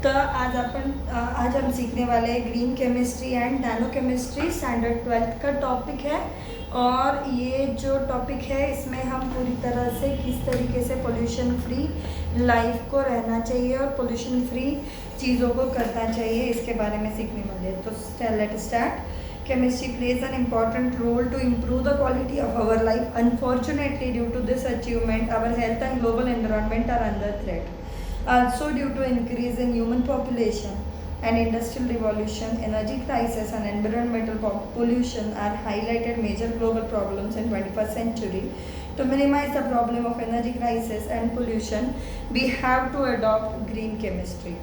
तो आज हम सीखने वाले हैं green chemistry and nano chemistry standard 12th का टॉपिक है। और ये जो टॉपिक है इसमें हम पूरी तरह से किस तरीके से पोल्यूशन फ्री लाइफ को रहना चाहिए और पोल्यूशन फ्री चीज़ों को करना चाहिए इसके बारे में सीखने वाले हैं। तो let start. Chemistry plays an important role to improve the quality of our life. Unfortunately, due to this achievement, our health and global environment are under threat. Also, due to increase in human population and industrial revolution, energy crisis and environmental pollution are highlighted major global problems in 21st century. To minimize the problem of energy crisis and pollution, we have to adopt green chemistry.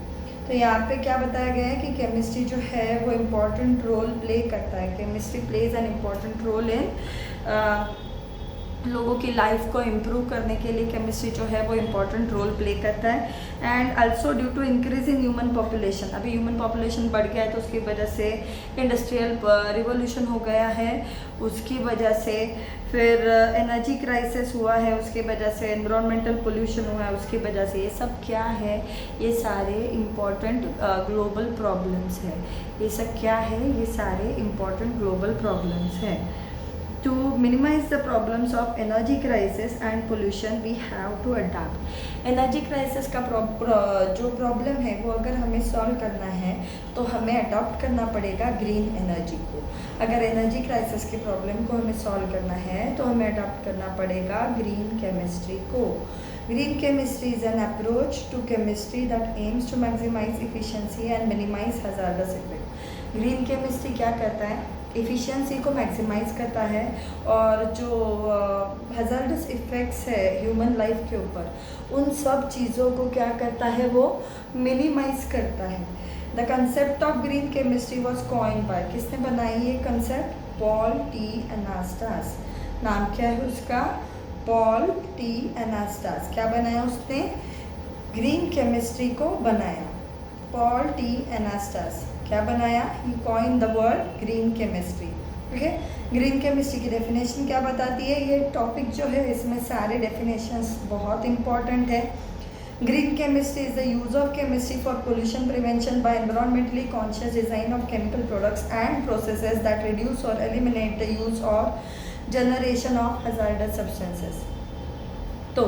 तो यहाँ पे क्या बताया गया है कि chemistry जो है वो इम्पॉर्टेंट रोल प्ले करता है। Chemistry plays an important role in लोगों की लाइफ को इम्प्रूव करने के लिए केमिस्ट्री जो है वो इम्पॉर्टेंट रोल प्ले करता है। And also due to increase in human population, अभी ह्यूमन पॉपुलेशन बढ़ गया है तो उसकी वजह से इंडस्ट्रियल रिवोल्यूशन हो गया है, उसकी वजह से फिर एनर्जी क्राइसिस हुआ है, उसकी वजह से एनवायरमेंटल पोल्यूशन हुआ है, उसकी वजह से ये सब क्या है, ये सारे इम्पॉर्टेंट ग्लोबल प्रॉब्लम्स है। ये सब क्या है, ये सारे इम्पॉर्टेंट ग्लोबल प्रॉब्लम्स है। To minimize the problems of energy crisis and pollution, we have to adapt. Energy crisis का जो प्रॉब्लम है वो अगर हमें सॉल्व करना है तो हमें अडॉप्ट करना पड़ेगा ग्रीन एनर्जी को। अगर एनर्जी क्राइसिस की प्रॉब्लम को हमें सॉल्व करना है तो हमें अडॉप्ट करना पड़ेगा ग्रीन केमिस्ट्री को। Green chemistry is an approach to chemistry that aims to maximise efficiency and minimise hazardous effect. Green chemistry क्या करता है, एफिशिएंसी को मैक्सिमाइज करता है और जो हजार्डस इफ़ेक्ट्स है ह्यूमन लाइफ के ऊपर उन सब चीज़ों को क्या करता है, वो मिनिमाइज करता है। The concept of green chemistry was coined bye, किसने बनाई ये कंसेप्ट, पॉल टी एनास्टास। नाम क्या है उसका, पॉल टी एनास्टास। क्या बनाया उसने, ग्रीन केमिस्ट्री को बनाया। पॉल टी एनास्टास क्या बनाया, he coin the word green chemistry. Okay, green chemistry की डेफिनेशन क्या बताती है, ये टॉपिक जो है इसमें सारे डेफिनेशंस बहुत इंपॉर्टेंट है। Green chemistry is the use of chemistry for pollution prevention by environmentally conscious design of chemical products and processes that reduce और एलिमिनेट द यूज और जनरेशन ऑफ हजार्डस सब्सटेंसेस। तो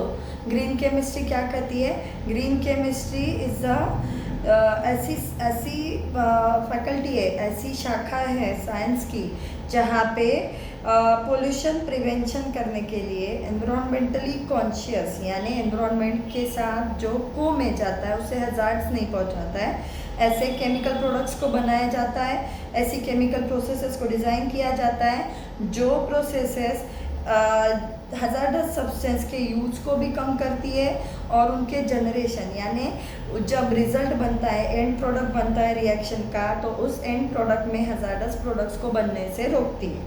green chemistry क्या करती है, green chemistry is the ऐसी faculty है, ऐसी शाखा है साइंस की जहाँ पे पोल्यूशन प्रिवेंशन करने के लिए एनवायरमेंटली कॉन्शियस यानी एनवायरनमेंट के साथ जो को में जाता है उसे हजार्ड्स नहीं पहुँचाता है, ऐसे केमिकल प्रोडक्ट्स को बनाया जाता है, ऐसी केमिकल प्रोसेसेस को डिज़ाइन किया जाता है जो प्रोसेसेस हजार्डस सब्सटेंस के यूज को भी कम करती है और उनके जनरेशन यानी जब रिजल्ट बनता है, एंड प्रोडक्ट बनता है रिएक्शन का, तो उस एंड प्रोडक्ट में हजार्डस प्रोडक्ट्स को बनने से रोकती है।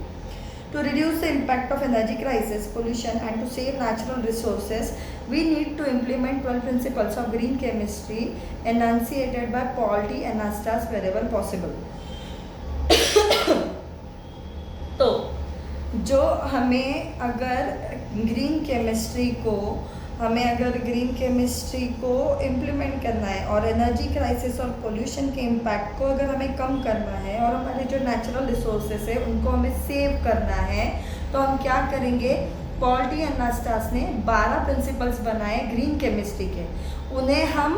To reduce the impact of energy crisis, pollution and to save natural resources, we need to implement 12 principles of green chemistry enunciated by Paul T. Anastas wherever possible. तो जो हमें अगर ग्रीन केमिस्ट्री को इम्प्लीमेंट करना है और energy crisis और pollution के इम्पैक्ट को अगर हमें कम करना है और हमारे जो नेचुरल रिसोर्सेस है उनको हमें सेव करना है, तो हम क्या करेंगे, पॉल टी एनास्टास ने 12 प्रिंसिपल्स बनाए ग्रीन केमिस्ट्री के, उन्हें हम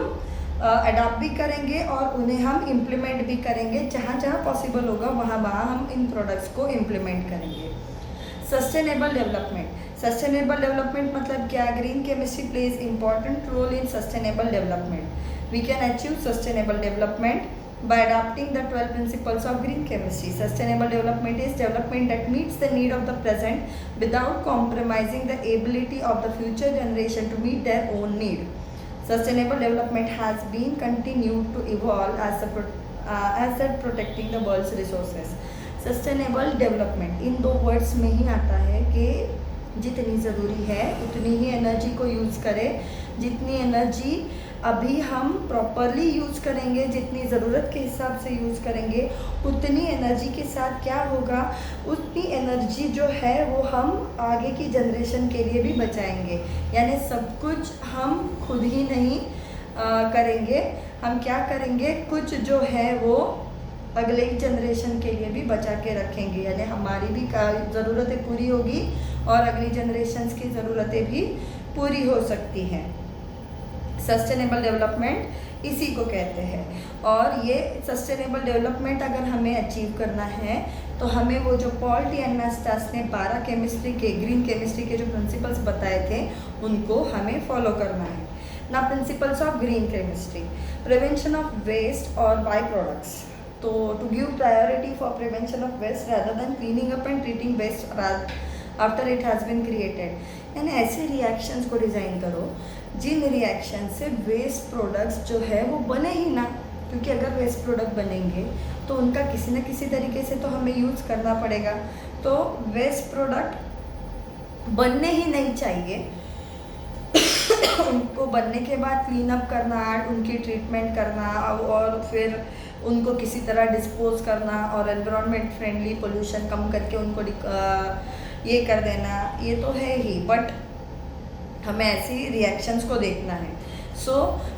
अडॉप्ट भी करेंगे और उन्हें हम इम्प्लीमेंट भी करेंगे, जहाँ जहाँ पॉसिबल होगा वहाँ वहाँ हम इन प्रोडक्ट्स को इम्प्लीमेंट करेंगे। सस्टेनेबल डेवलपमेंट मतलब क्या, green chemistry plays important role in sustainable development. We can achieve sustainable development by adopting the 12 principles of green chemistry. Sustainable development is development that meets the need of the present without compromising the ability of the future generation to meet their own need. Sustainable development has been continued to evolve as that protecting the world's resources. Sustainable development इन दो words में ही आता है कि जितनी ज़रूरी है उतनी ही energy को यूज़ करें, जितनी एनर्जी अभी हम प्रॉपरली यूज़ करेंगे, जितनी ज़रूरत के हिसाब से यूज़ करेंगे, उतनी एनर्जी के साथ क्या होगा, उतनी एनर्जी जो है वो हम आगे की जनरेशन के लिए भी बचाएंगे। यानी सब कुछ हम खुद ही नहीं करेंगे, हम क्या करेंगे, कुछ जो है वो अगले जनरेशन के लिए भी बचा के रखेंगे, यानी हमारी भी ज़रूरतें पूरी होगी और अगली जनरेशन्स की ज़रूरतें भी पूरी हो सकती हैं। सस्टेनेबल डेवलपमेंट इसी को कहते हैं। और ये सस्टेनेबल डेवलपमेंट अगर हमें अचीव करना है तो हमें वो जो पॉल टी एनास्टास ने 12 केमिस्ट्री के ग्रीन केमिस्ट्री के जो प्रिंसिपल्स बताए थे उनको हमें फॉलो करना है ना। Principles of green chemistry, prevention of waste और बाई प्रोडक्ट्स। तो to give priority for prevention of waste rather than cleaning up and treating waste after it has been created. यानी ऐसे रिएक्शंस को डिज़ाइन करो जिन रिएक्शन से waste products जो है वो बने ही ना, क्योंकि अगर वेस्ट प्रोडक्ट बनेंगे तो उनका किसी न किसी तरीके से तो हमें यूज़ करना पड़ेगा। तो वेस्ट प्रोडक्ट बनने ही नहीं चाहिए उनको बनने के बाद क्लीन अप करना, उनकी ट्रीटमेंट करना और फिर उनको किसी तरह डिस्पोज करना और एनवायरनमेंट फ्रेंडली पोल्यूशन कम करके उनको ये कर देना, ये तो है ही, बट हमें ऐसी रिएक्शंस को देखना है। So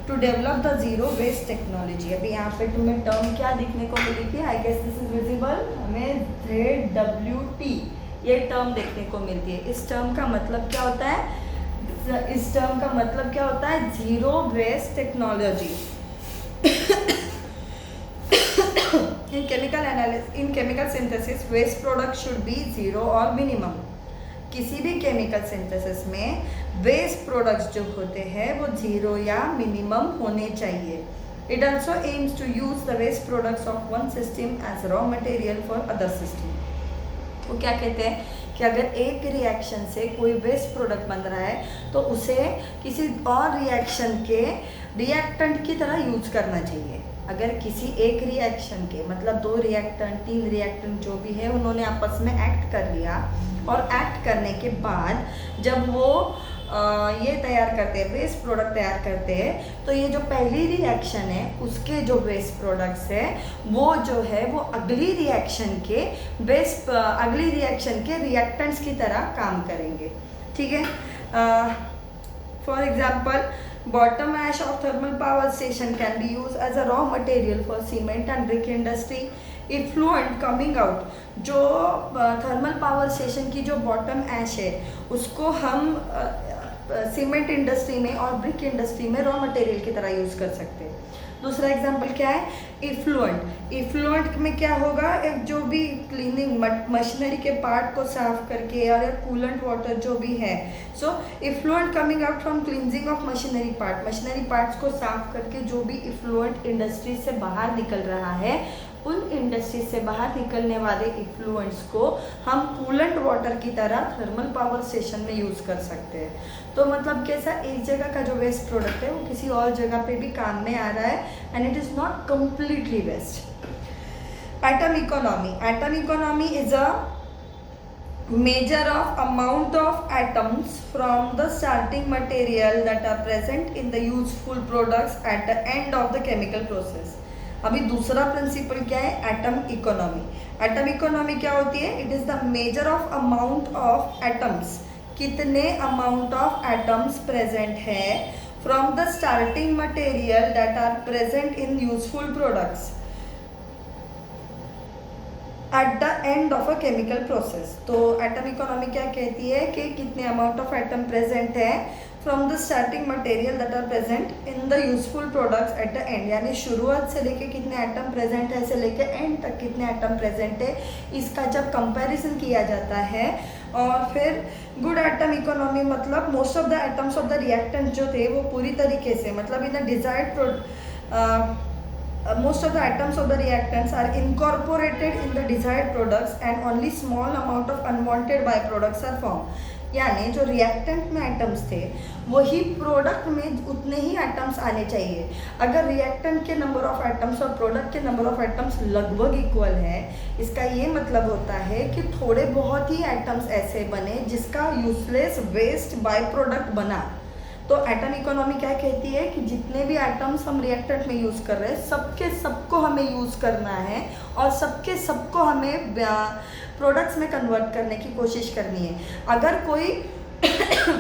to develop the zero waste technology, अभी यहाँ पे तुम्हें टर्म क्या दिखने को मिली थी, I guess this is visible, हमें ZWT ये टर्म देखने को मिलती है। इस टर्म का मतलब क्या होता है, इस टर्म का मतलब क्या होता है, zero waste technology. In chemical synthesis waste product should be zero और मिनिमम। किसी भी केमिकल सिंथेसिस में वेस्ट प्रोडक्ट्स जो होते हैं वो ज़ीरो या मिनिमम होने चाहिए। It also aims to use the waste products of one system as raw material for other system. वो क्या कहते हैं कि अगर एक रिएक्शन से कोई वेस्ट प्रोडक्ट बन रहा है तो उसे किसी और रिएक्शन के रिएक्टेंट की तरह यूज करना चाहिए। अगर किसी एक रिएक्शन के मतलब 2 रिएक्टेंट 3 रिएक्टेंट जो भी है उन्होंने आपस में एक्ट कर लिया और एक्ट करने के बाद जब वो ये तैयार करते हैं, वेस्ट प्रोडक्ट तैयार करते हैं, तो ये जो पहली रिएक्शन है उसके जो वेस्ट प्रोडक्ट्स है वो जो है वो अगली रिएक्शन के रिएक्टेंट्स की तरह काम करेंगे। ठीक है, for example bottom ash of thermal power station can be use as a raw material for cement and brick industry. Effluent coming out, जो थर्मल पावर स्टेशन की जो बॉटम ऐश है उसको हम सीमेंट इंडस्ट्री में और ब्रिक इंडस्ट्री में raw material की तरह यूज़ कर सकते हैं। दूसरा एग्जांपल क्या है, इफ्लुएंट। इफ्लुएंट में क्या होगा, एक जो भी क्लीनिंग मशीनरी के पार्ट को साफ करके और कूलेंट वाटर जो भी है, so effluent coming out from cleansing of machinery parts को साफ करके जो भी इफ्लुएंट इंडस्ट्री से बाहर निकल रहा है उन इंडस्ट्री से बाहर निकलने वाले इफ्लुएंट्स को हम कूलेंट वाटर की तरह थर्मल पावर स्टेशन में यूज़ कर सकते हैं। तो मतलब कैसा, एक जगह का जो वेस्ट प्रोडक्ट है वो किसी और जगह पे भी काम में आ रहा है and it is not completely waste. Atom economy. Atom economy is a measure of amount of atoms from the starting material that are present in the useful products at the end of the chemical process। अभी दूसरा principal क्या है, atom economy. Atom economy क्या होती है, it is the measure of amount of atoms, कितने amount of atoms present है from the starting material that are present in useful products at the end of a chemical process. तो atom economy क्या कहती है कि कितने amount of atom present है from the starting material that are present in the useful products at the end, यानी शुरुआत से लेके कितने एटम प्रेजेंट है से लेके एंड तक कितने एटम प्रेजेंट है, इसका जब कंपैरिजन किया जाता है। और फिर गुड एटम इकोनॉमी मतलब most of the atoms of the reactant जो थे वो पूरी तरीके से मतलब in the desired most of the atoms of the reactants are incorporated in the desired products and only small amount of unwanted byproducts are formed। यानी जो reactant में एटम्स थे वही प्रोडक्ट में उतने ही एटम्स आने चाहिए। अगर रिएक्टेंट के नंबर ऑफ एटम्स और प्रोडक्ट के नंबर ऑफ एटम्स लगभग इक्वल है, इसका ये मतलब होता है कि थोड़े बहुत ही एटम्स ऐसे बने जिसका यूजलेस वेस्ट बाय प्रोडक्ट बना। तो एटम इकोनॉमी क्या कहती है कि जितने भी एटम्स हम रिएक्टेंट में यूज़ कर रहे हैं सबके सबको हमें यूज़ करना है और सबके सबको हमें प्रोडक्ट्स में कन्वर्ट करने की कोशिश करनी है। अगर कोई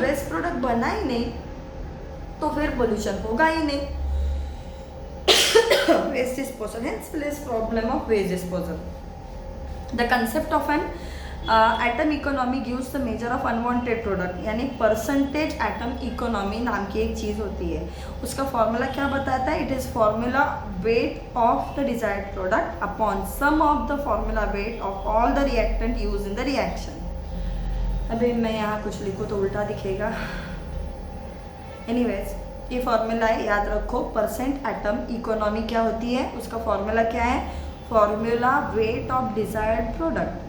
वेस्ट प्रोडक्ट बना ही नहीं तो फिर पोल्यूशन होगा ही नहीं। waste disposal, hence less problem of waste disposal. The concept of an atom economy gives the measure of unwanted product, यानी परसेंटेज एटम इकोनॉमी नाम की एक चीज़ होती है. उसका फॉर्मूला क्या बताता है? It is formula weight of the desired product upon sum of the formula weight of all the reactant use in the reaction. अभी मैं यहाँ कुछ लिखूँ तो उल्टा दिखेगा. एनीवेज, ये फॉर्मूला है, याद रखो. परसेंट एटम इकोनॉमी क्या होती है? उसका फॉर्मूला क्या है? Formula weight of desired product.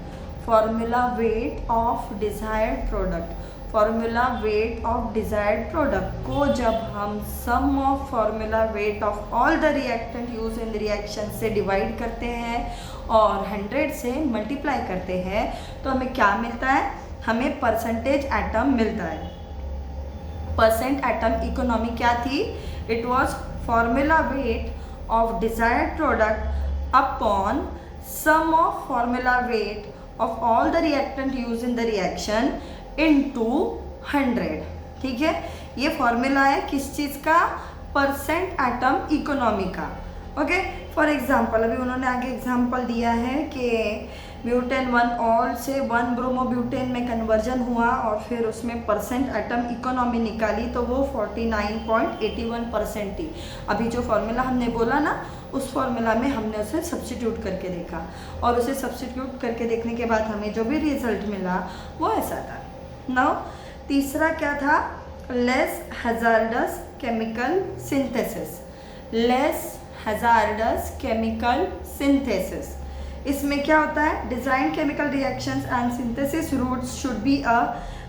Formula weight of desired product. Formula weight of desired product को जब हम sum of formula weight of all the reactant use in the reaction से डिवाइड करते हैं और 100 से मल्टीप्लाई करते हैं तो हमें क्या मिलता है? हमें परसेंटेज एटम मिलता है. परसेंट एटम इकोनॉमी क्या थी? It was formula weight of desired product upon sum of formula weight of all the reactant used in the reaction into 100. ठीक है, ये फॉर्मूला है किस चीज़ का? परसेंट एटम इकोनॉमी का. ओके, फॉर एग्जांपल अभी उन्होंने आगे एग्जांपल दिया है कि ब्यूटेन 1 ऑल से 1 ब्रोमोब्यूटेन में कन्वर्जन हुआ और फिर उसमें परसेंट एटम इकोनॉमी निकाली तो वो 49.81% थी. अभी जो फॉर्मूला हमने बोला ना, उस फॉर्मूला में हमने उसे सब्स्टिट्यूट करके देखा और उसे सब्स्टिट्यूट करके देखने के बाद हमें जो भी रिजल्ट मिला वो ऐसा था. नाउ तीसरा क्या था? Less hazardous chemical synthesis. Less hazardous chemical synthesis. इसमें क्या होता है? Design chemical reactions and synthesis routes should be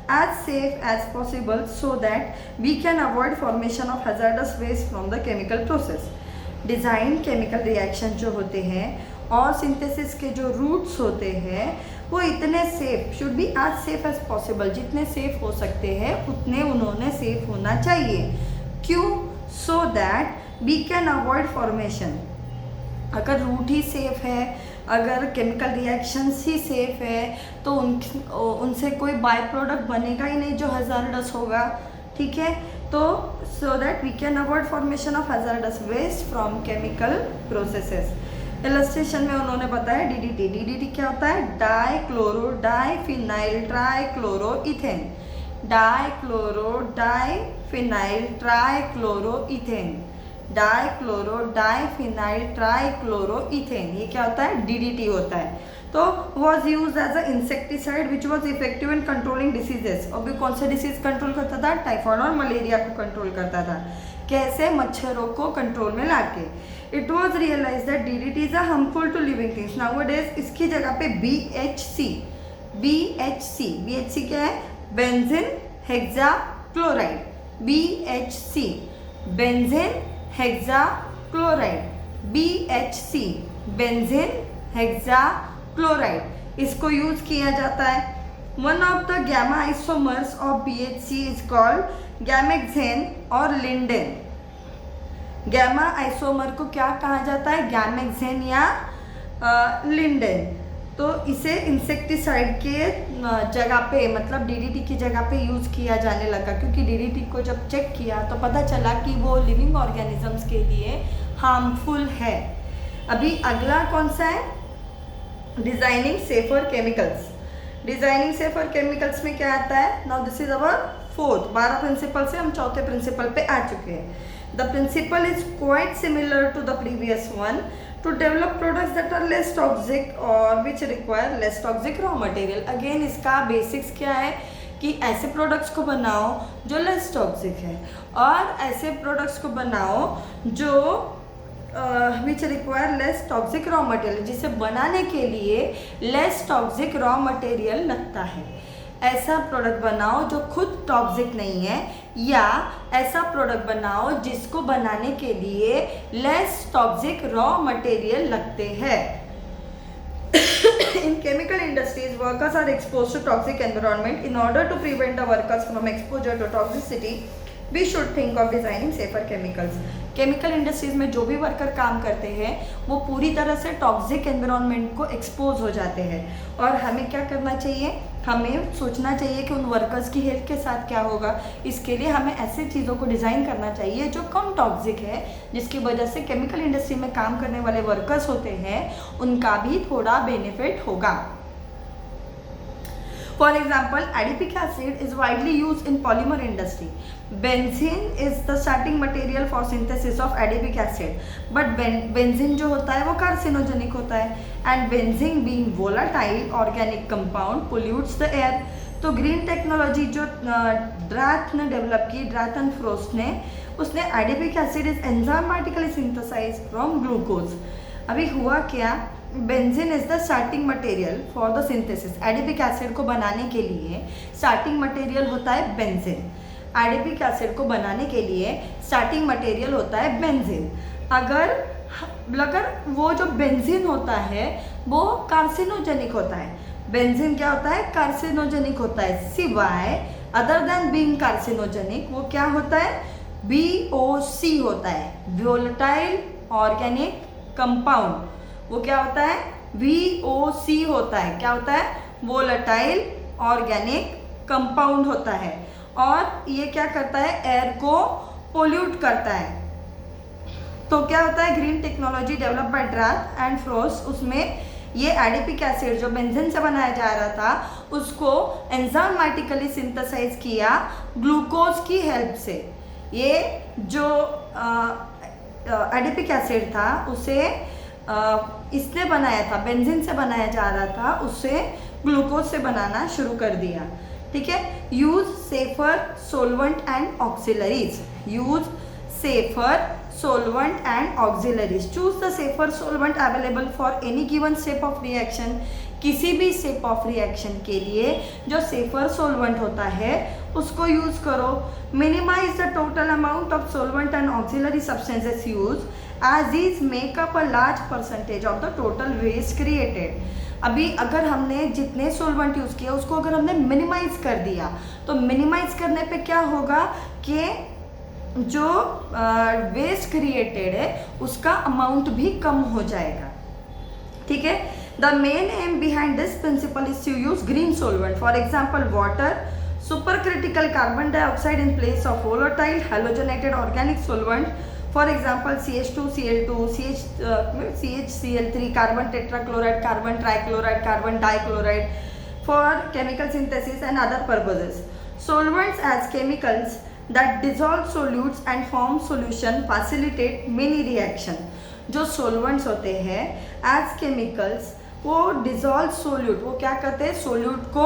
as safe as possible so that we can avoid formation of hazardous waste from the chemical process. Design chemical reaction जो होते हैं और synthesis के जो रूट्स होते हैं वो इतने safe, should be as safe as possible, जितने सेफ हो सकते हैं उतने उन्होंने सेफ होना चाहिए. क्यों? So that we can avoid formation. अगर रूट ही सेफ है, अगर केमिकल रिएक्शंस ही सेफ है तो उनसे कोई बाय प्रोडक्ट बनेगा ही नहीं जो हैजार्डस होगा. ठीक है, तो so that we can avoid formation of hazardous waste from chemical processes. Illustration में उन्होंने बताया DDT. DDT क्या होता है? Dichloro diphenyl trichloroethane. Dichloro diphenyl trichloroethane. Dichloro diphenyl trichloroethane, ये क्या होता है? DDT होता है. तो was use as a insecticide which was effective in controlling diseases. और भी कौन सा डिसीज कंट्रोल करता था? टाइफॉइड और मलेरिया को कंट्रोल करता था. कैसे? मच्छरों को कंट्रोल में लाके. It was realise that DDT is a harmful to living things. Nowadays इसकी जगह पे BHC क्या है? Benzene hexachloride. BHC benzene hexachloride. BHC benzene hexachloride, इसको यूज किया जाता है. One of the gamma isomers of BHC is called gammexane और लिंडेन. गैमा आइसोमर को क्या कहा जाता है? गैमेक्सेन या लिंडेन. तो इसे इंसेक्टिसाइड के जगह पे, मतलब DDT की जगह पे यूज़ किया जाने लगा, क्योंकि DDT को जब चेक किया तो पता चला कि वो लिविंग ऑर्गेनिजम्स के लिए हार्मफुल है. अभी अगला कौन सा है? Designing safer chemicals. Designing safer chemicals में क्या आता है? Now this is our fourth. 12 principle से हम चौथे प्रिंसिपल पे आ चुके हैं. The principle is quite similar to the previous one. To develop products that are less toxic or which require less toxic raw material. Again इसका basics क्या है कि ऐसे प्रोडक्ट्स को बनाओ जो लेस टॉक्सिक है और ऐसे प्रोडक्ट्स को बनाओ जो which require less toxic raw material, जिसे बनाने के लिए लेस टॉक्सिक रॉ मटेरियल लगता है. ऐसा प्रोडक्ट बनाओ जो खुद टॉक्सिक नहीं है, या ऐसा प्रोडक्ट बनाओ जिसको बनाने के लिए लेस टॉक्सिक रॉ मटेरियल लगते हैं. In chemical industries, workers are exposed to toxic environment. In order to prevent the workers from exposure to toxicity, we should think of designing safer chemicals. Chemical industries में जो भी worker काम करते हैं वो पूरी तरह से टॉक्सिक एनवायरनमेंट को एक्सपोज हो जाते हैं। और हमें क्या करना चाहिए, हमें सोचना चाहिए कि उन वर्कर्स की हेल्थ के साथ क्या होगा। इसके लिए हमें ऐसे चीज़ों को डिज़ाइन करना चाहिए जो कम टॉक्सिक है, जिसकी वजह से केमिकल इंडस्ट्री में काम करने वाले वर्कर्स होते हैं उनका भी थोड़ा बेनिफिट होगा। For example, adipic acid is widely used in polymer industry. Benzene is the starting material for synthesis of adipic acid. But benzene जो होता है वो carcinogenic होता है, and benzene being volatile organic compound pollutes the air. तो green technology जो ड्राथ ने develop की, ड्राथ एंड फ्रोस्ट ने, उसने adipic acid is enzymatically synthesize from glucose. अभी हुआ क्या, benzene is the starting material for the synthesis. Adipic acid को बनाने के लिए स्टार्टिंग मटेरियल होता है बेंजीन। एडिपिक एसिड को बनाने के लिए स्टार्टिंग मटेरियल होता है बेंजीन। अगर वो जो बेंजीन होता है वो कार्सिनोजेनिक होता है। बेंजीन क्या होता है, कार्सिनोजेनिक होता है। सिवाय अदर देन बीइंग कार्सिनोजेनिक वो क्या होता है, VOC होता है, वोलेटाइल ऑर्गेनिक कंपाउंड। वो क्या होता है, VOC होता है। क्या होता है, वोलेटाइल ऑर्गेनिक कंपाउंड होता है। और ये क्या करता है, एयर को पोल्यूट करता है। तो क्या होता है, green technology develop by Draths and Frost, उसमें ये एडिपिक एसिड जो बेंजीन से बनाया जा रहा था उसको एंजाइमेटिकली सिंथेसाइज किया ग्लूकोज की हेल्प से। ये जो एडिपिक एसिड था उसे इसने बनाया था, बेंजीन से बनाया जा रहा था, उससे ग्लूकोज से बनाना शुरू कर दिया। ठीक है। Use safer solvent and auxiliaries. Use safer solvent and auxiliaries. Choose the safer solvent available for any given step of reaction. किसी भी स्टेप ऑफ रिएक्शन के लिए जो सेफर सोलवेंट होता है उसको यूज करो। Minimize the total amount of solvent and auxiliary substances use as these make up a large percentage of the total waste created. अभी अगर हमने जितने सोलवेंट यूज़ किया उसको अगर हमने मिनिमाइज कर दिया तो मिनिमाइज करने पे क्या होगा कि जो वेस्ट क्रिएटेड है उसका अमाउंट भी कम हो जाएगा। ठीक है। The main aim behind this principle is to use green solvent, for example water, super critical carbon dioxide in place of volatile halogenated organic solvent, for example CH2Cl2, CHCl3, carbon tetrachloride, carbon trichloride, carbon dichloride for chemical synthesis and other purposes. Solvents as chemicals that dissolve solutes and form solution facilitate many reaction. जो solvents होते हैं as chemicals वो dissolve solute, वो क्या करते हैं, solute को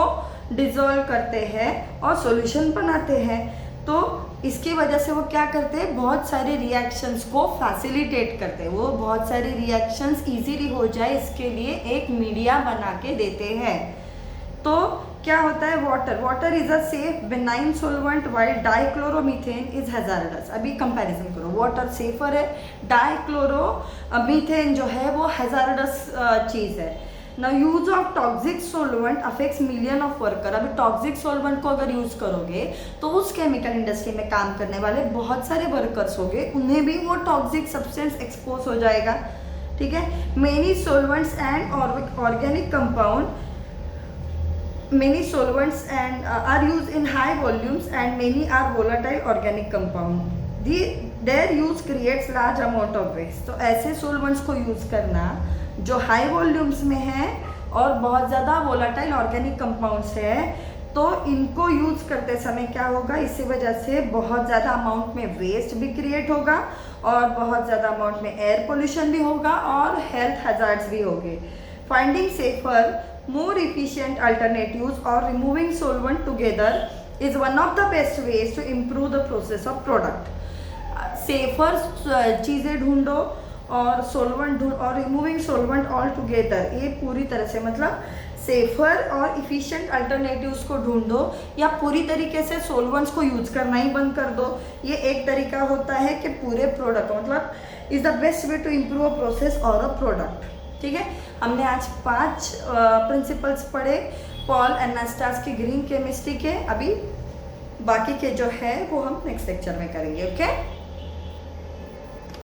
dissolve करते हैं और solution बनाते हैं। तो इसकी वजह से वो क्या करते हैं, बहुत सारे रिएक्शंस को फैसिलिटेट करते हैं। वो बहुत सारे रिएक्शंस इजीली हो जाए इसके लिए एक मीडिया बना के देते हैं। तो क्या होता है, water is a safe benign solvent while dichloromethane is hazards. अभी कंपैरिजन करो, वाटर सेफर है, डाइक्लोरोमीथेन जो है वो हैजार्डस चीज़ है। Now use of toxic solvent affects million of worker. अभी टॉक्सिक सोलवेंट को अगर यूज़ करोगे तो उस केमिकल इंडस्ट्री में काम करने वाले बहुत सारे वर्कर्स होंगे, उन्हें भी वो टॉक्सिक सब्सटेंस एक्सपोज हो जाएगा। ठीक है। Many solvents and organic compound, many solvents and are used in high volumes and many are volatile organic compound. Their use creates large amount of waste. तो ऐसे solvents को यूज़ करना जो high volumes में है और बहुत ज़्यादा volatile organic compounds है, तो इनको यूज़ करते समय क्या होगा, इसी वजह से बहुत ज़्यादा अमाउंट में वेस्ट भी क्रिएट होगा और बहुत ज़्यादा अमाउंट में एयर पोल्यूशन भी होगा और हेल्थ हैजार्ड्स भी होंगे। Finding safer more efficient alternatives or removing solvent together is one of the best ways to improve the process of product. Safer चीज़ें ढूंढो और सोलवेंट ढूंढो और रिमूविंग सोलवेंट ऑल टुगेदर, ये पूरी तरह से मतलब सेफर और इफ़िशिएंट अल्टरनेटिव्स को ढूंढो या पूरी तरीके से सोलवेंट्स को यूज़ करना ही बंद कर दो। ये एक तरीका होता है कि पूरे प्रोडक्ट मतलब is the best way to improve a process और अ प्रोडक्ट। ठीक है। हमने आज 5 प्रिंसिपल्स पढ़े पॉल एनास्टास की ग्रीन केमिस्ट्री के। अभी बाकी के जो है वो हम नेक्स्ट लेक्चर में करेंगे। ओके।